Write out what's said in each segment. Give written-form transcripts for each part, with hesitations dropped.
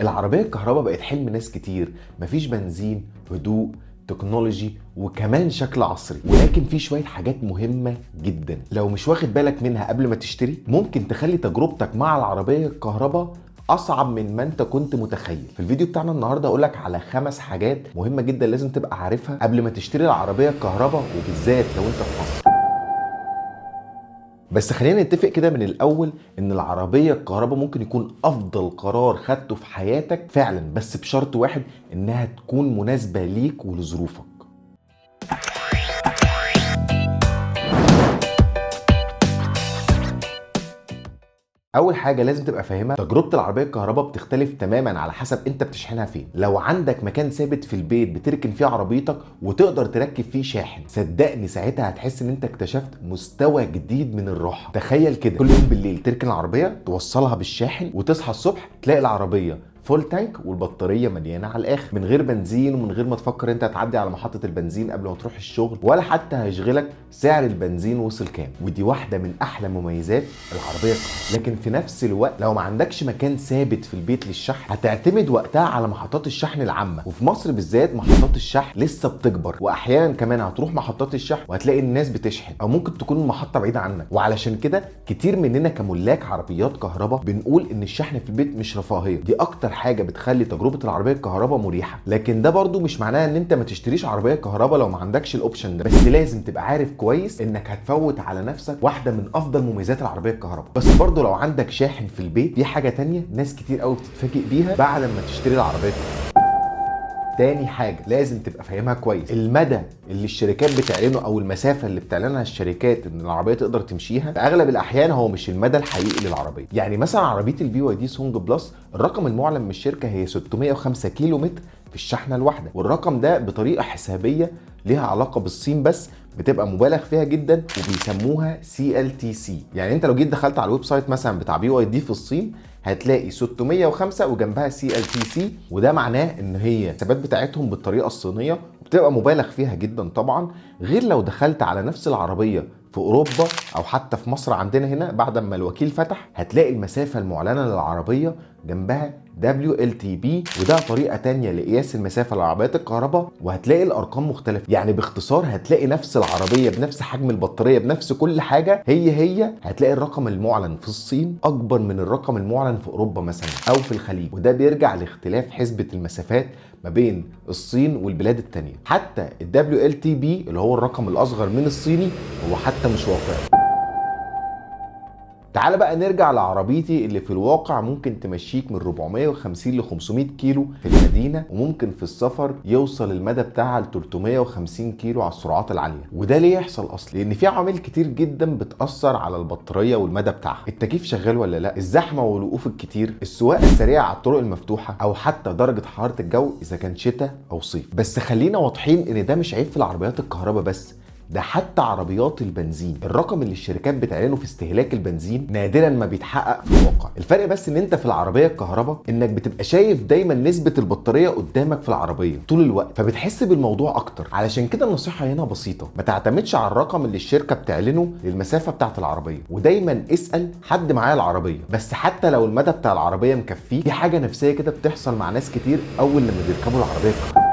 العربية الكهرباء بقت حلم ناس كتير، مفيش بنزين، هدوء، تكنولوجي، وكمان شكل عصري. ولكن في شوية حاجات مهمة جدا لو مش واخد بالك منها قبل ما تشتري ممكن تخلي تجربتك مع العربية الكهرباء اصعب من ما انت كنت متخيل. في الفيديو بتاعنا النهارده هقولك على 5 حاجات مهمة جدا لازم تبقى عارفها قبل ما تشتري العربية الكهرباء، وبالذات لو انت في مصر. بس خلينا نتفق كده من الاول ان العربيه الكهرباء ممكن يكون افضل قرار خدته في حياتك فعلا، بس بشرط واحد، انها تكون مناسبه ليك ولظروفك. اول حاجه لازم تبقى فاهمها، تجربه العربيه الكهرباء بتختلف تماما على حسب انت بتشحنها فين. لو عندك مكان ثابت في البيت بتركن فيه عربيتك وتقدر تركب فيه شاحن، صدقني ساعتها هتحس ان انت اكتشفت مستوى جديد من الراحه. تخيل كده كل يوم بالليل تركن العربيه، توصلها بالشاحن، وتصحى الصبح تلاقي العربيه فول تانك والبطاريه مليانه على الاخر، من غير بنزين ومن غير ما تفكر انت هتعدي على محطه البنزين قبل ما تروح الشغل، ولا حتى هيشغلك سعر البنزين وصل كام. ودي واحده من احلى مميزات العربيه الكهرباء. لكن في نفس الوقت لو ما عندكش مكان ثابت في البيت للشحن هتعتمد وقتها على محطات الشحن العامه، وفي مصر بالذات محطات الشحن لسه بتكبر، واحيانا كمان هتروح محطات الشحن وهتلاقي الناس بتشحن، او ممكن تكون المحطه بعيده عنك. وعلشان كده كتير مننا كملاك عربيات كهرباء بنقول ان الشحن في البيت مش رفاهيه، دي اكتر حاجه بتخلي تجربه العربيه الكهرباء مريحه. لكن ده برضو مش معناه ان انت ما تشتريش عربيه كهرباء لو ما عندكش الاوبشن ده، بس لازم تبقى عارف كويس انك هتفوت على نفسك واحده من افضل مميزات العربيه الكهرباء. بس برضو لو عندك شاحن في البيت دي حاجه تانية ناس كتير قوي بتتفاجئ بيها بعد ما تشتري العربيه الكهرباء. تاني حاجة لازم تبقى فاهمها كويس، المدى اللي الشركات بتعلنه او المسافة اللي بتعلنها الشركات ان العربية تقدر تمشيها في اغلب الاحيان هو مش المدى الحقيقي للعربية. يعني مثلا عربية البي واي دي سونج بلس الرقم المعلن من الشركة هي 605 كيلو متر في الشحنة الواحدة، والرقم ده بطريقة حسابية ليها علاقة بالصين بس بتبقى مبالغ فيها جدا، وبيسموها CLTC. يعني انت لو جيت دخلت على الويب سايت مثلا بتاع بي واي دي في الصين هتلاقي 605 وجنبها CLTC، وده معناه ان هي الحسابات بتاعتهم بالطريقه الصينيه، وبتبقى مبالغ فيها جدا طبعا. غير لو دخلت على نفس العربيه في اوروبا او حتى في مصر عندنا هنا بعد ما الوكيل فتح هتلاقي المسافه المعلنه للعربيه جنبها WLTP، وده طريقه تانية لقياس المسافه للعربيات الكهرباء، وهتلاقي الارقام مختلفه. يعني باختصار هتلاقي نفس العربيه بنفس حجم البطاريه بنفس كل حاجه هي هتلاقي الرقم المعلن في الصين اكبر من الرقم المعلن في اوروبا مثلا او في الخليج، وده بيرجع لاختلاف حسبه المسافات ما بين الصين والبلاد التانية. حتى WLTP اللي هو الرقم الاصغر من الصيني هو حتى مش واقعي. تعال بقى نرجع لعربيتي اللي في الواقع ممكن تمشيك من 450 ل 500 كيلو في المدينة، وممكن في السفر يوصل المدى بتاعها ل 350 كيلو على السرعات العالية. وده ليه يحصل اصلا؟ لان في عوامل كتير جدا بتأثر على البطارية والمدى بتاعها. التكييف شغال ولا لا، الزحمة والوقوف الكتير، السواقة السريعة على الطرق المفتوحة، او حتى درجة حرارة الجو اذا كان شتاء او صيف. بس خلينا واضحين ان ده مش عيب في العربيات الكهرباء بس، ده حتى عربيات البنزين الرقم اللي الشركات بتعلنه في استهلاك البنزين نادرا ما بيتحقق في الواقع. الفرق بس ان انت في العربيه الكهرباء انك بتبقى شايف دايما نسبه البطاريه قدامك في العربيه طول الوقت، فبتحس بالموضوع اكتر. علشان كده النصيحه هنا بسيطه، ما تعتمدش على الرقم اللي الشركه بتعلنه للمسافه بتاعه العربيه، ودايما اسال حد معاه العربيه. بس حتى لو المدى بتاع العربيه مكفيه، دي حاجه نفسيه كده بتحصل مع ناس كتير اول لما بيركبوا العربيه الكهرباء.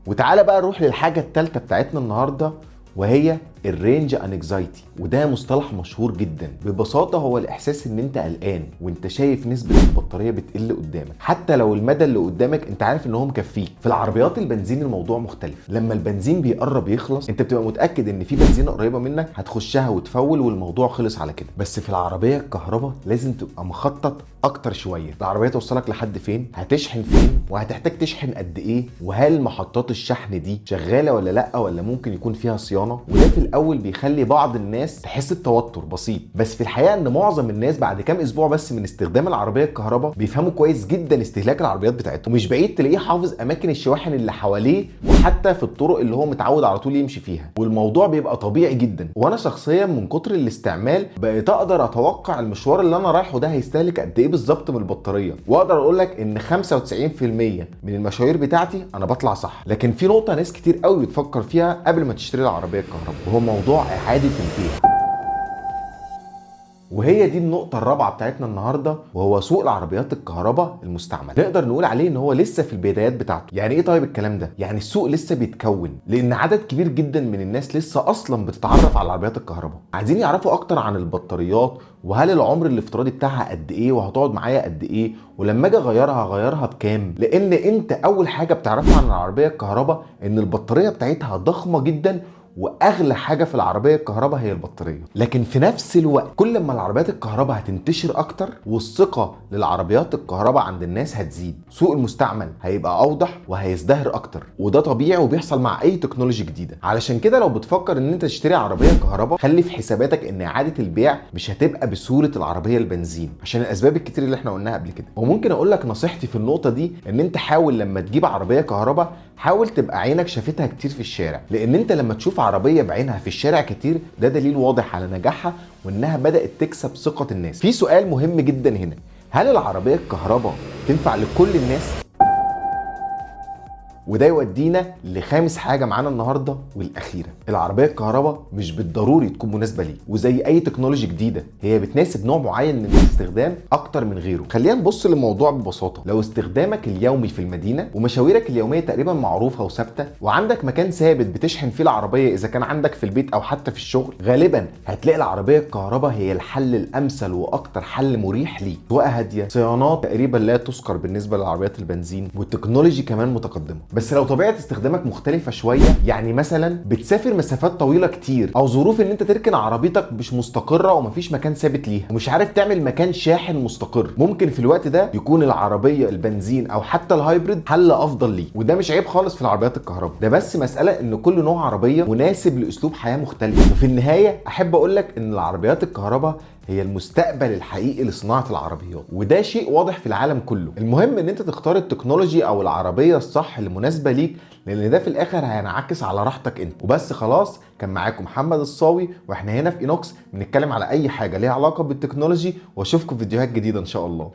وتعالى بقى نروح للحاجة التالتة بتاعتنا النهاردة، وهي الرينج انكزايتي. وده مصطلح مشهور جدا. ببساطه هو الاحساس ان انت قلقان وانت شايف نسبه البطاريه بتقل قدامك حتى لو المدى اللي قدامك انت عارف ان هو مكفيك. في العربيات البنزين الموضوع مختلف، لما البنزين بيقرب يخلص انت بتبقى متاكد ان في بنزينه قريبه منك هتخشها وتفول والموضوع خلص على كده. بس في العربيه الكهرباء لازم تبقى مخطط اكتر شويه، العربيه توصلك لحد فين، هتشحن فين، وهتحتاج تشحن قد ايه، وهل محطات الشحن دي شغاله ولا لا، ولا ممكن يكون فيها صيانه. وده في الاول بيخلي بعض الناس تحس بتوتر بسيط، بس في الحقيقه ان معظم الناس بعد كام اسبوع بس من استخدام العربيه الكهرباء بيفهموا كويس جدا استهلاك العربيات بتاعتهم. مش بعيد تلاقيه حافظ اماكن الشواحن اللي حواليه وحتى في الطرق اللي هو متعود على طول يمشي فيها، والموضوع بيبقى طبيعي جدا. وانا شخصيا من كتر الاستعمال بقيت اقدر اتوقع المشوار اللي انا رايحه ده هيستهلك قد ايه بالظبط من البطاريه، واقدر اقول لك ان 95% من المشاوير بتاعتي انا بطلع صح. لكن في نقطه ناس كتير قوي بتفكر فيها قبل ما تشتري العربيه الكهرباء، وهو موضوع اعاده البيع. وهي دي النقطة الرابعة بتاعتنا النهاردة، وهو سوق العربيات الكهرباء المستعمل. نقدر نقول عليه ان هو لسه في البدايات بتاعته. يعني ايه طيب الكلام ده؟ يعني السوق لسه بيتكون، لان عدد كبير جدا من الناس لسه اصلا بتتعرف على العربيات الكهرباء، عايزين يعرفوا اكتر عن البطاريات، وهل العمر الافتراضي بتاعها قد ايه، وهتقعد معايا قد ايه، ولما اجي اغيرها هغيرها بكام. لان انت اول حاجة بتعرفها عن العربية الكهرباء ان البطارية بتاعتها ضخمة جدا، واغلى حاجه في العربيه الكهرباء هي البطاريه. لكن في نفس الوقت كل ما العربيات الكهرباء هتنتشر اكتر والثقه للعربيات الكهرباء عند الناس هتزيد، سوق المستعمل هيبقى اوضح وهيزدهر اكتر، وده طبيعي وبيحصل مع اي تكنولوجي جديده. علشان كده لو بتفكر ان انت تشتري عربيه كهرباء، خلي في حساباتك ان اعاده البيع مش هتبقى بصوره العربيه البنزين، عشان الاسباب الكتير اللي احنا قلناها قبل كده. وممكن اقول لك نصيحتي في النقطه دي، ان انت حاول لما تجيب عربيه كهرباء حاول تبقى عينك شافتها كتير في الشارع، لان انت لما تشوف عربيه بعينها في الشارع كتير ده دليل واضح على نجاحها وانها بدات تكسب ثقه الناس. في سؤال مهم جدا هنا، هل العربيه الكهرباء تنفع لكل الناس؟ وده يودينا لخامس حاجه معانا النهارده والاخيره، العربيه الكهرباء مش بالضروري تكون مناسبه ليك، وزي اي تكنولوجي جديده هي بتناسب نوع معين من الاستخدام اكتر من غيره. خلينا نبص للموضوع ببساطه، لو استخدامك اليومي في المدينه ومشاويرك اليوميه تقريبا معروفه وثابته، وعندك مكان ثابت بتشحن فيه العربيه اذا كان عندك في البيت او حتى في الشغل، غالبا هتلاقي العربيه الكهرباء هي الحل الامثل واكتر حل مريح ليك. سواقه هاديه، صيانات تقريبا لا تذكر بالنسبه للعربيات البنزين، والتكنولوجي كمان متقدمه. بس لو طبيعه استخدامك مختلفه شويه، يعني مثلا بتسافر مسافات طويله كتير، او ظروف ان انت تركن عربيتك مش مستقره ومفيش مكان ثابت ليها ومش عارف تعمل مكان شاحن مستقر، ممكن في الوقت ده يكون العربيه البنزين او حتى الهايبريد حل افضل ليك. وده مش عيب خالص في العربيات الكهرباء، ده بس مساله ان كل نوع عربيه مناسب لاسلوب حياه مختلف. وفي النهايه احب اقول لك ان العربيات الكهرباء هي المستقبل الحقيقي لصناعه العربيات، وده شيء واضح في العالم كله. المهم ان انت تختار التكنولوجي او العربيه الصح اللي مناسبه ليك، لان ده في الاخر هينعكس على راحتك انت. وبس خلاص، كان معاكم محمد الصاوي، واحنا هنا في اينوكس بنتكلم على اي حاجه ليها علاقه بالتكنولوجي، واشوفكم في فيديوهات جديده ان شاء الله.